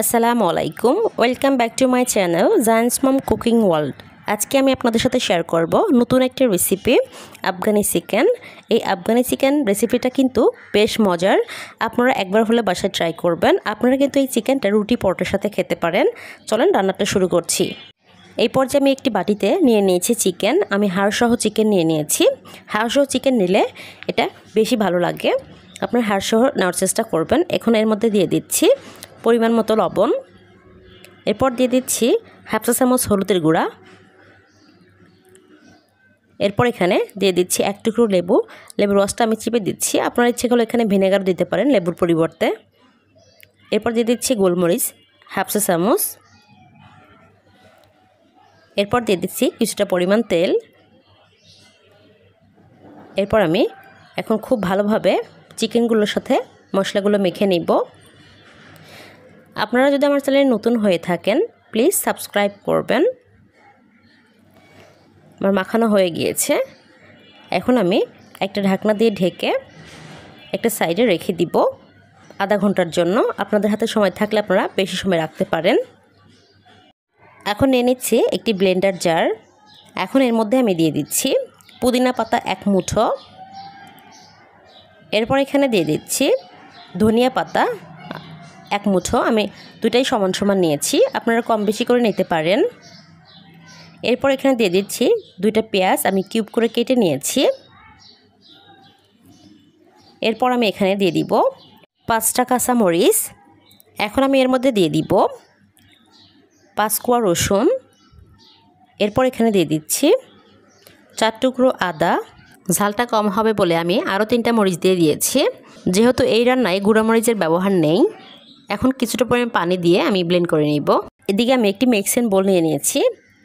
আসসালামু আলাইকুম, welcome back to my channel giants mom cooking world. আজকে আমি আপনাদের সাথে শেয়ার করব নতুন একটা রেসিপি, আফগানি চিকেন। এই আফগানি চিকেন রেসিপিটা কিন্তু বেশ মজার, আপনারা একবার হলে বাসায় ট্রাই করবেন। আপনারা কিন্তু এই চিকেনটা রুটি পরোটার সাথে খেতে পারেন। চলেন রান্নাটা শুরু করছি। এই পর্যায়ে আমি একটি বাটিতে নিয়ে নিয়েছি চিকেন। আমি হাড়সহ চিকেন নিয়ে নিয়েছি। হাড়সহ চিকেন নিলে এটা বেশি ভালো লাগে, আপনার হাড়সহ নেওয়ার চেষ্টা করবেন। এখন এর মধ্যে দিয়ে দিচ্ছি পরিমাণ মতো লবণ, এরপর দিয়ে দিচ্ছি হাফ চা চামচ হলুদের গুঁড়া, এরপর এখানে দিয়ে দিচ্ছি এক টুকরো লেবু। লেবুর রসটা আমি চিপে দিচ্ছি, আপনারা ইচ্ছে করলে এখানে ভিনেগার দিতে পারেন লেবুর পরিবর্তে। এরপর দিয়ে দিচ্ছি গোলমরিচ হাফ চা চামচ, এরপর দিয়ে দিচ্ছি কিছুটা পরিমাণ তেল। এরপর আমি এখন খুব ভালোভাবে চিকেনগুলোর সাথে মশলাগুলো মেখে নিব। আপনারা যদি আমার চ্যানেলে নতুন হয়ে থাকেন প্লিজ সাবস্ক্রাইব করবেন। আমার মাখানো হয়ে গিয়েছে। এখন আমি একটা ঢাকনা দিয়ে ঢেকে একটা সাইডে রেখে দিব আধা ঘন্টার জন্য। আপনাদের হাতে সময় থাকলে আপনারা বেশি সময় রাখতে পারেন। এখন নিয়ে নিচ্ছি একটি ব্লেন্ডার জার। এখন এর মধ্যে আমি দিয়ে দিচ্ছি পুদিনা পাতা এক মুঠো, এরপর এখানে দিয়ে দিচ্ছি ধনিয়া পাতা এক মুঠো। আমি দুটাই সমান সমান নিয়েছি, আপনারা কম বেশি করে নিতে পারেন। এরপর এখানে দিয়ে দিচ্ছি দুইটা পেঁয়াজ আমি কিউব করে কেটে নিয়েছি। এরপর আমি এখানে দিয়ে দিব 5টা কাঁচামরিচ। এখন আমি এর মধ্যে দিয়ে দিব 5 কোয়া রসুন। এরপর এখানে দিয়ে দিচ্ছি 4 টুকরো আদা। ঝালটা কম হবে বলে আমি আরও 3টা মরিচ দিয়ে দিয়েছি, যেহেতু এই রান্নায় গুঁড়া মরিচের ব্যবহার নেই। এখন কিছুটা পরিমাণ পানি দিয়ে আমি ব্লেন্ড করে নিব। এদিকে আমি একটি মিক্সিং বোল নিয়ে নিয়েছি।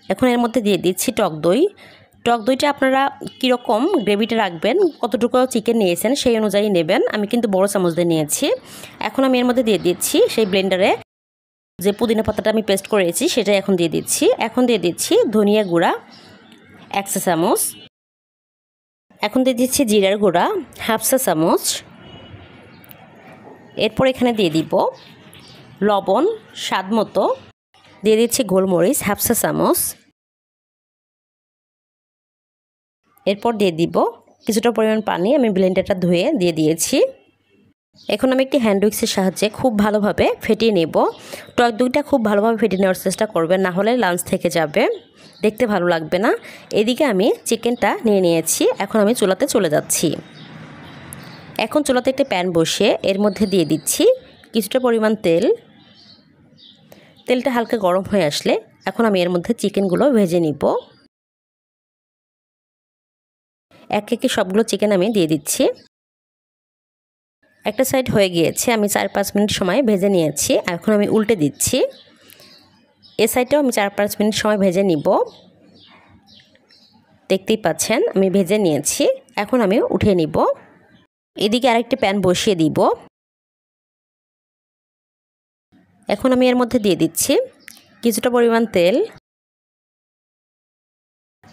এখন এর মধ্যে দিয়ে দিচ্ছি টক দই। টক দইটা আপনারা কীরকম গ্রেভিটা রাখবেন, কতটুকু চিকেন নিয়েছেন সেই অনুযায়ী নেবেন। আমি কিন্তু বড় চামচ দিয়ে নিয়েছি। এখন আমি এর মধ্যে দিয়ে দিচ্ছি সেই ব্লেন্ডারে যে পুদিনা পাতাটা আমি পেস্ট করেছি সেটাই এখন দিয়ে দিচ্ছি। এখন দিয়ে দিচ্ছি ধনিয়া গুঁড়া 1 চা চামচ। এখন দিয়ে দিচ্ছি জিরার গুঁড়া হাফ চা চামচ। এরপর এখানে দিয়ে দিব লবণ স্বাদ মতো, দিয়ে দিচ্ছি গোলমরিচ হাফ চা চামচ। এরপর দিয়ে দিব কিছুটা পরিমাণ পানি, আমি ব্লেন্ডারটা ধুয়ে দিয়ে দিয়েছি। এখন আমি একটি হ্যান্ড উইক্সের সাহায্যে খুব ভালোভাবে ফেটিয়ে নেব। টক দইটা খুব ভালোভাবে ফেটিয়ে নেওয়ার চেষ্টা করবেন, না হলে লাঞ্চ থেকে যাবে, দেখতে ভালো লাগবে না। এদিকে আমি চিকেনটা নিয়ে নিয়েছি। এখন আমি চুলাতে চলে যাচ্ছি। এখন চুলাতে একটা প্যান বসিয়ে এর মধ্যে দিয়ে দিচ্ছি কিছুটা পরিমাণ তেল। তেলটা হালকা গরম হয়ে আসলে এখন আমি এর মধ্যে চিকেনগুলো ভেজে নিব। এক একে সবগুলো চিকেন আমি দিয়ে দিচ্ছি। একটা সাইড হয়ে গিয়েছে, আমি 4-5 মিনিট সময় ভেজে নিয়েছি। এখন আমি উল্টে দিচ্ছি। এ সাইডটাও আমি 4-5 মিনিট সময় ভেজে নিব। দেখতেই পাচ্ছেন আমি ভেজে নিয়েছি। এখন আমি উঠিয়ে নিব। এদিকে আরেকটি প্যান বসিয়ে দিব। এখন আমি এর মধ্যে দিয়ে দিচ্ছি কিছুটা পরিমাণ তেল,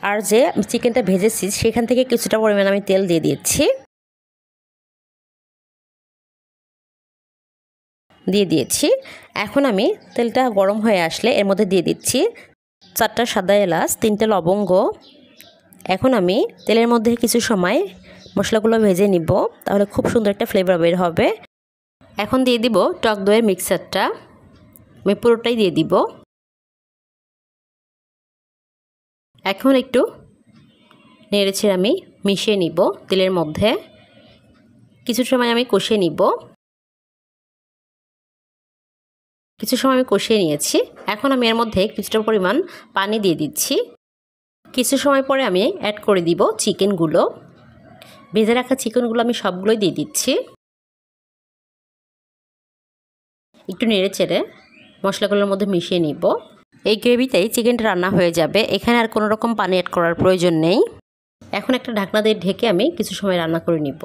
আর যে চিকেনটা ভেজেছি সেখান থেকে কিছুটা পরিমাণ আমি তেল দিয়ে দিচ্ছি। এখন আমি তেলটা গরম হয়ে আসলে এর মধ্যে দিয়ে দিচ্ছি 4টা সাদা এলাচ 3টে লবঙ্গ। এখন আমি তেলের মধ্যে কিছু সময় মশলাগুলো ভেজে নিব, তাহলে খুব সুন্দর একটা ফ্লেভার বের হবে। এখন দিয়ে দিব টক দইয়ের মিক্সারটা, আমি পুরোটাই দিয়ে দিব। এখন একটু নেড়েছে আমি মিশিয়ে নিব তেলের মধ্যে। কিছু সময় আমি কষিয়ে নিব। কিছু সময় আমি কষিয়ে নিয়েছি। এখন আমি এর মধ্যে কিছুটা পরিমাণ পানি দিয়ে দিচ্ছি। কিছু সময় পরে আমি অ্যাড করে দিব চিকেনগুলো। ভেজে রাখা চিকেনগুলো আমি সবগুলোই দিয়ে দিচ্ছি। একটু নেড়ে চেড়ে মশলাগুলোর মধ্যে মিশিয়ে নিব। এই গ্রেভিতেই চিকেনটা রান্না হয়ে যাবে, এখানে আর কোনো রকম পানি অ্যাড করার প্রয়োজন নেই। এখন একটা ঢাকনা দিয়ে ঢেকে আমি কিছু সময় রান্না করে নিব।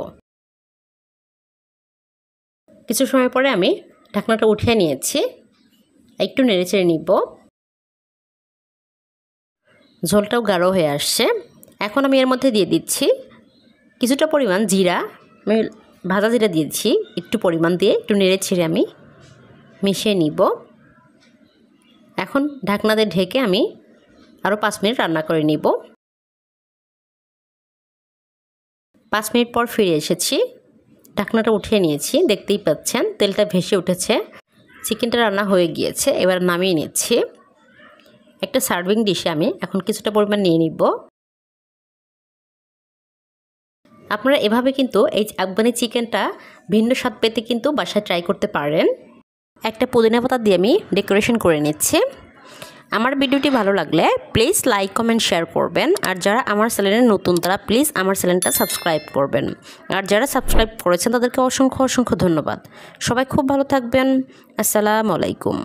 কিছু সময় পরে আমি ঢাকনাটা উঠিয়ে নিয়েছি। একটু নেড়ে চেড়ে নিব। ঝোলটাও গাঢ় হয়ে আসছে। এখন আমি এর মধ্যে দিয়ে দিচ্ছি কিছুটা পরিমাণ জিরা, আমি ভাজা জিরা দিয়েছি একটু পরিমাণ দিয়ে একটু নেড়ে ছেড়ে আমি মিশিয়ে নিব। এখন ঢাকনা দিয়ে ঢেকে আমি আরও 5 মিনিট রান্না করে নিব। 5 মিনিট পর ফিরে এসেছি, ঢাকনাটা উঠিয়ে নিয়েছি। দেখতেই পাচ্ছেন তেলটা ভেসে উঠেছে, চিকেনটা রান্না হয়ে গিয়েছে। এবার নামিয়ে নিচ্ছি। একটা সার্ভিং ডিশে আমি এখন কিছুটা পরিমাণ নিয়ে নিব। আপনারা এভাবে কিন্তু এই আফগানি চিকেনটা ভিন্ন স্বাদ পেতে কিন্তু বাসায় ট্রাই করতে পারেন। একটা পুদিনা পাতা দিয়ে আমি ডেকোরেশন করে নিচ্ছি। আমার ভিডিওটি ভালো লাগলে প্লিজ লাইক কমেন্ট শেয়ার করবেন। আর যারা আমার চ্যানেলে নতুন তারা প্লিজ আমার চ্যানেলটা সাবস্ক্রাইব করবেন। আর যারা সাবস্ক্রাইব করেছেন তাদেরকে অসংখ্য অসংখ্য ধন্যবাদ। সবাই খুব ভালো থাকবেন। আসসালামু আলাইকুম।